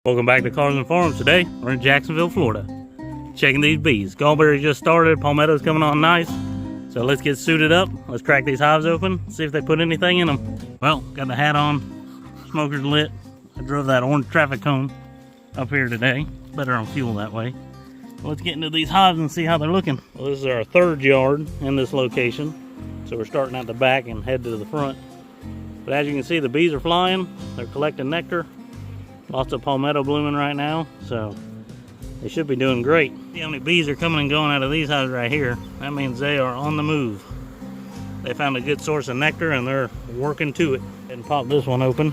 Welcome back to Cars and Farms. Today we're in Jacksonville, Florida, checking these bees. Gallberry just started, Palmetto's coming on nice, so let's get suited up. Let's crack these hives open, see if they put anything in them. Well, got the hat on, smoker's lit. I drove that orange traffic cone up here today. Better on fuel that way. Let's get into these hives and see how they're looking. Well, this is our third yard in this location, so we're starting at the back and head to the front. But as you can see, the bees are flying. They're collecting nectar. Lots of palmetto blooming right now, so they should be doing great. See how many bees are coming and going out of these hives right here. That means they are on the move. They found a good source of nectar and they're working to it. And pop this one open.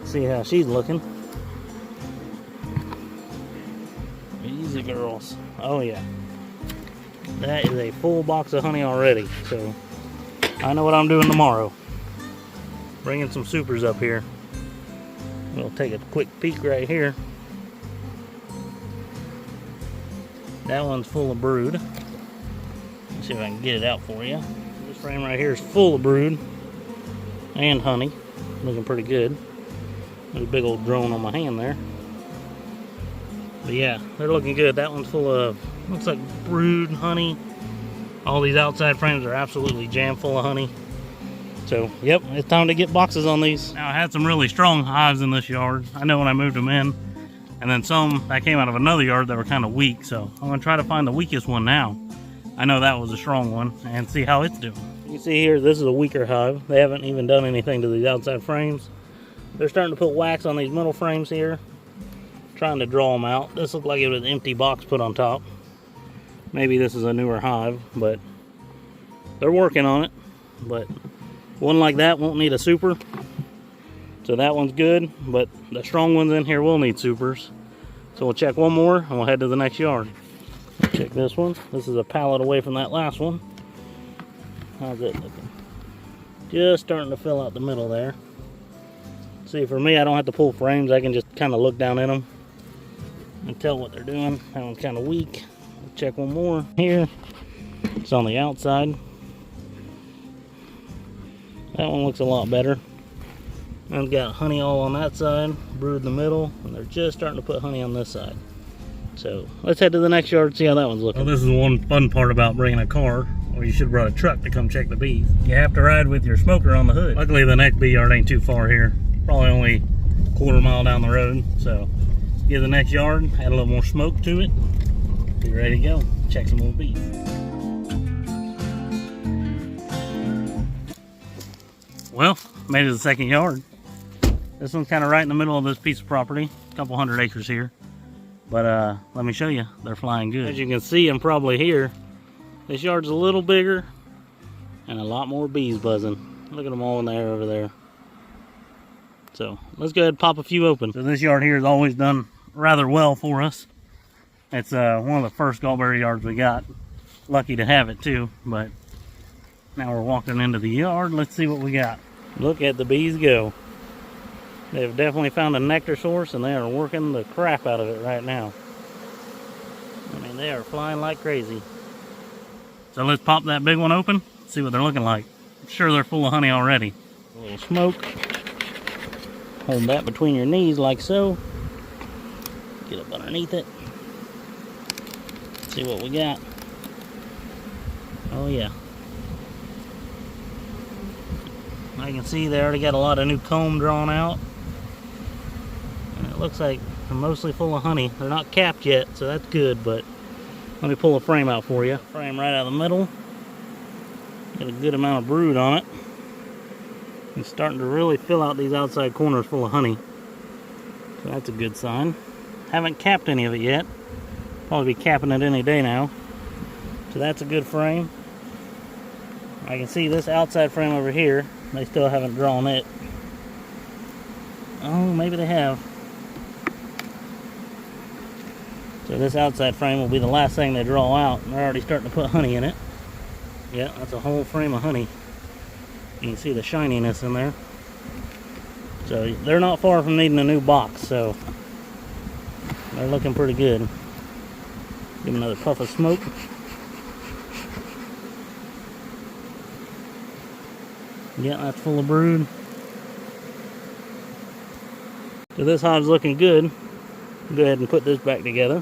See how she's looking. Easy girls. Oh yeah. That is a full box of honey already, so I know what I'm doing tomorrow. Bringing some supers up here. We'll take a quick peek right here. That one's full of brood. Let's see if I can get it out for you. This frame right here is full of brood and honey. Looking pretty good. There's a big old drone on my hand there. But yeah, they're looking good. That one's full of, looks like brood, honey. All these outside frames are absolutely jam full of honey. So, yep, it's time to get boxes on these. Now, I had some really strong hives in this yard. I know when I moved them in. And then some that came out of another yard that were kind of weak. So, I'm going to try to find the weakest one now. I know that was a strong one and see how it's doing. You can see here, this is a weaker hive. They haven't even done anything to these outside frames. They're starting to put wax on these middle frames here. Trying to draw them out. This looked like it was an empty box put on top. Maybe this is a newer hive, but they're working on it. But one like that won't need a super, so that one's good, but the strong ones in here will need supers. So we'll check one more and we'll head to the next yard. Check this one. This is a pallet away from that last one. How's it looking? Just starting to fill out the middle there. See, for me, I don't have to pull frames. I can just kind of look down in them and tell what they're doing. That one's kind of weak. We'll check one more here. It's on the outside. That one looks a lot better. I've got honey all on that side, brood in the middle, and they're just starting to put honey on this side. So let's head to the next yard and see how that one's looking. Well, this is one fun part about bringing a car, or you should have brought a truck to come check the bees. You have to ride with your smoker on the hood. Luckily the next bee yard ain't too far here. Probably only a quarter mile down the road. So get to the next yard, add a little more smoke to it. Be ready to go. Check some more bees. Well, made it to the second yard. This one's kind of right in the middle of this piece of property. A couple 100 acres here. But let me show you, they're flying good. As you can see and probably hear, this yard's a little bigger and a lot more bees buzzing. Look at them all in the air over there. So let's go ahead and pop a few open. So this yard here has always done rather well for us. It's one of the first Gallberry yards we got. Lucky to have it too, but now we're walking into the yard. Let's see what we got. Look at the bees go. They've definitely found a nectar source and they are working the crap out of it right now. I mean, they are flying like crazy. So let's pop that big one open, see what they're looking like. I'm sure they're full of honey already. A little smoke. Hold that between your knees like so. Get up underneath it. See what we got. Oh yeah. I can see they already got a lot of new comb drawn out. And it looks like they're mostly full of honey. They're not capped yet, so that's good, but let me pull a frame out for you. Frame right out of the middle. Got a good amount of brood on it. It's starting to really fill out these outside corners full of honey. So that's a good sign. Haven't capped any of it yet. Probably be capping it any day now. So that's a good frame. I can see this outside frame over here. They still haven't drawn it. Oh, maybe they have. So this outside frame will be the last thing they draw out. And they're already starting to put honey in it. Yeah, that's a whole frame of honey. You can see the shininess in there. So they're not far from needing a new box, so they're looking pretty good. Give them another puff of smoke. Yeah, that's full of brood. So this hive's looking good. Go ahead and put this back together.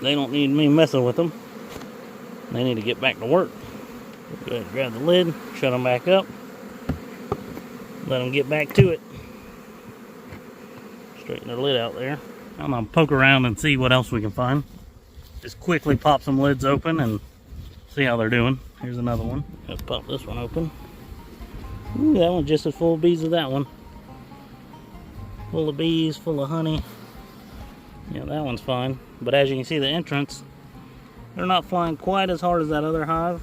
They don't need me messing with them. They need to get back to work. Go ahead and grab the lid, shut them back up. Let them get back to it. Straighten their lid out there. I'm gonna poke around and see what else we can find. Just quickly pop some lids open and see how they're doing. Here's another one. Let's pop this one open. Ooh, that one's just as full of bees as that one. Full of bees, full of honey. Yeah, that one's fine. But as you can see, the entrance, they're not flying quite as hard as that other hive.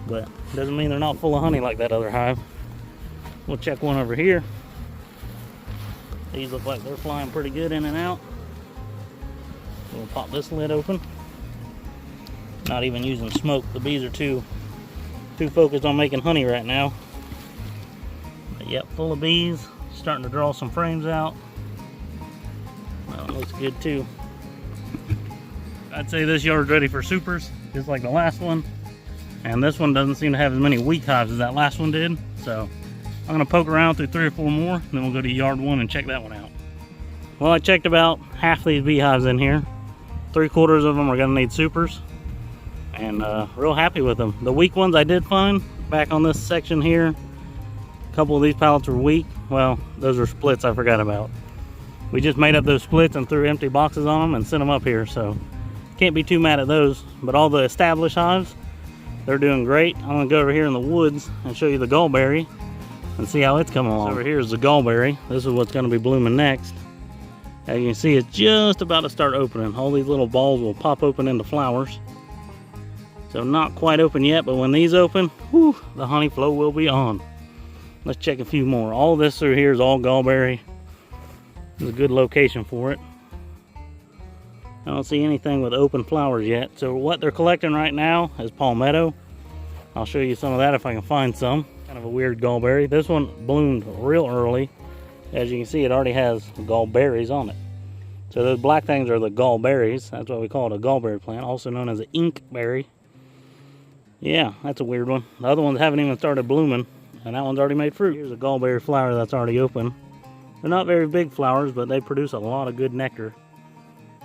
But doesn't mean they're not full of honey like that other hive. We'll check one over here. These look like they're flying pretty good in and out. We'll pop this lid open. Not even using smoke. The bees are too focused on making honey right now. But yep, full of bees. Starting to draw some frames out. That one looks good too. I'd say this yard's ready for supers, just like the last one. And this one doesn't seem to have as many weak hives as that last one did. So I'm gonna poke around through 3 or 4 more, then we'll go to yard 1 and check that one out. Well, I checked about half these beehives in here. 3/4 of them are gonna need supers. And real happy with them. The weak ones I did find back on this section here. A couple of these pallets were weak. Well, those are splits I forgot about. We just made up those splits and threw empty boxes on them and sent them up here, so can't be too mad at those. But all the established hives, they're doing great. I'm gonna go over here in the woods and show you the gallberry and see how it's coming along. So over here is the gallberry. This is what's gonna be blooming next. As you can see, it's just about to start opening. All these little balls will pop open into flowers. So not quite open yet, but when these open, whew, the honey flow will be on. Let's check a few more. All this through here is all gallberry. It's a good location for it. I don't see anything with open flowers yet. So what they're collecting right now is palmetto. I'll show you some of that if I can find some. Kind of a weird gallberry. This one bloomed real early. As you can see, it already has gallberries on it. So those black things are the gallberries. That's why we call it a gallberry plant, also known as an inkberry. Yeah, that's a weird one. The other ones haven't even started blooming, and that one's already made fruit. Here's a gallberry flower that's already open. They're not very big flowers, but they produce a lot of good nectar.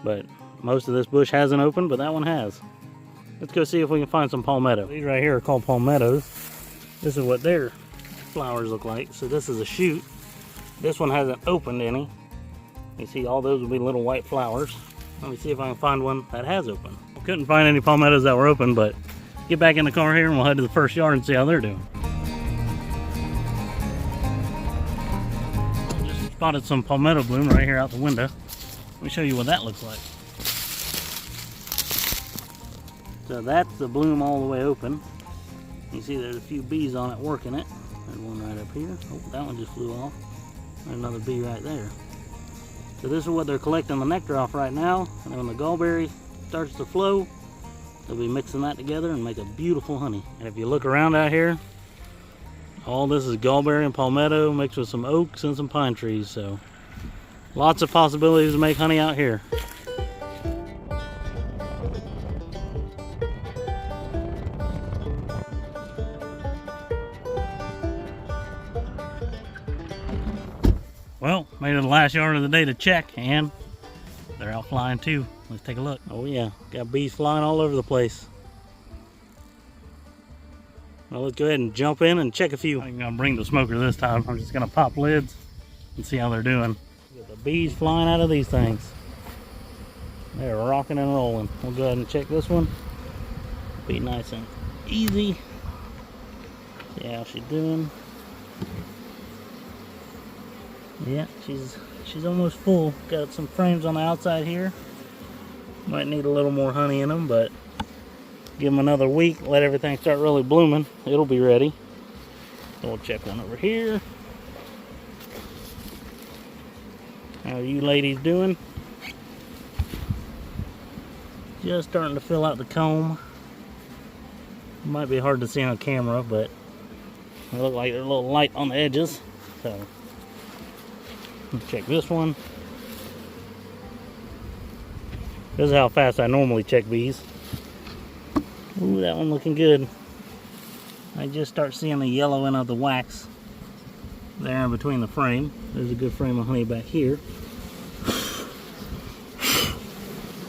But most of this bush hasn't opened, but that one has. Let's go see if we can find some palmetto. These right here are called palmettos. This is what their flowers look like. So this is a shoot. This one hasn't opened any. You see all those will be little white flowers. Let me see if I can find one that has opened. I couldn't find any palmettos that were open, but get back in the car here and we'll head to the first yard and see how they're doing. Just spotted some palmetto bloom right here out the window. Let me show you what that looks like. So that's the bloom all the way open. You see there's a few bees on it working it. There's one right up here. Oh, that one just flew off. There's another bee right there. So this is what they're collecting the nectar off right now. And then when the gallberry starts to flow, they'll be mixing that together and make a beautiful honey. And if you look around out here, all this is gallberry and palmetto mixed with some oaks and some pine trees. So lots of possibilities to make honey out here. Well, made it the last yard of the day to check, and they're out flying too. Let's take a look. Oh yeah, got bees flying all over the place. Well, let's go ahead and jump in and check a few. I'm gonna bring the smoker this time. I'm just gonna pop lids and see how they're doing. Get the bees flying out of these things. They're rocking and rolling. We'll go ahead and check this one. Be nice and easy. See how she's doing. Yeah, she's almost full. Got some frames on the outside here. Might need a little more honey in them, but give them another week, let everything start really blooming. It'll be ready. So we'll check one over here. How are you ladies doing? Just starting to fill out the comb. Might be hard to see on camera, but they look like they're a little light on the edges. So let's check this one. This is how fast I normally check bees. Ooh, that one looking good. I just start seeing the yellowing of the wax. there in between the frame. There's a good frame of honey back here.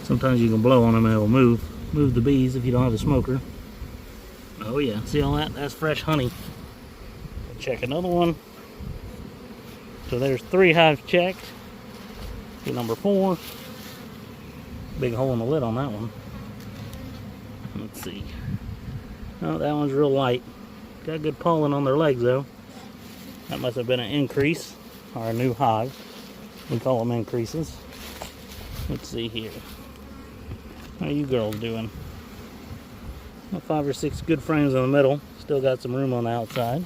Sometimes you can blow on them and it will move the bees if you don't have a smoker. Oh yeah, see all that? That's fresh honey. Check another one. So there's 3 hives checked. See number 4. Big hole in the lid on that one. Let's see. Oh, that one's real light. Got good pollen on their legs though. That must have been an increase, or a new hive. We call them increases. Let's see here. How you girls doing? Well, 5 or 6 good frames in the middle. Still got some room on the outside.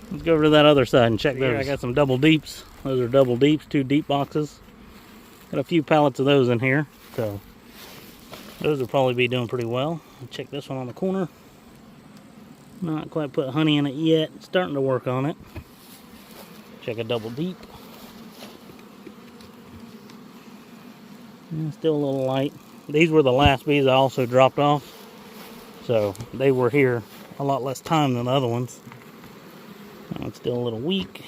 Let's go over to that other side and check those. Here I got some double deeps. Those are double deeps, 2 deep boxes. Got a few pallets of those in here, so those will probably be doing pretty well. Check this one on the corner. Not quite put honey in it yet. Starting to work on it. Check a double deep. Still a little light. These were the last bees I also dropped off, so they were here a lot less time than the other ones. It's still a little weak.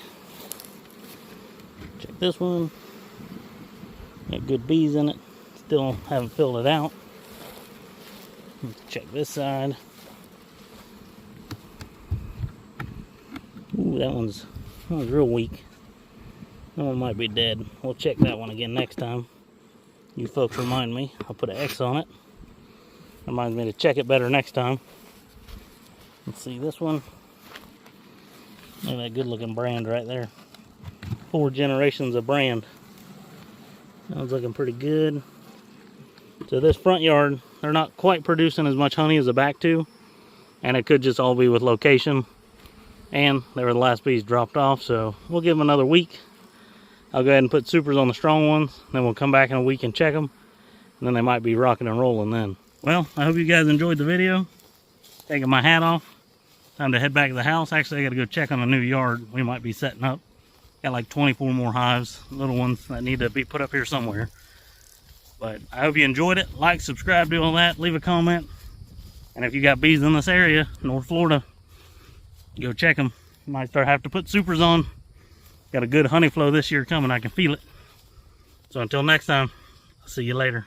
Check this one. Got good bees in it. Still haven't filled it out. Let's check this side. Ooh, that one's real weak. That one might be dead. We'll check that one again next time. You folks remind me. I'll put an X on it. Reminds me to check it better next time. Let's see this one. Look at that good looking brand right there. 4 generations of brand. That one's looking pretty good. So this front yard, they're not quite producing as much honey as the back 2. And it could just all be with location. And they were the last bees dropped off, so we'll give them another week. I'll go ahead and put supers on the strong ones, then we'll come back in a week and check them, and then they might be rocking and rolling then. Well, I hope you guys enjoyed the video. Taking my hat off. Time to head back to the house. Actually, I got to go check on a new yard we might be setting up. Got like 24 more hives, little ones that need to be put up here somewhere. But I hope you enjoyed it. Like, subscribe, do all that. Leave a comment. And if you got bees in this area, North Florida, go check them. Might start have to put supers on. Got a good honey flow this year coming. I can feel it. So until next time, I'll see you later.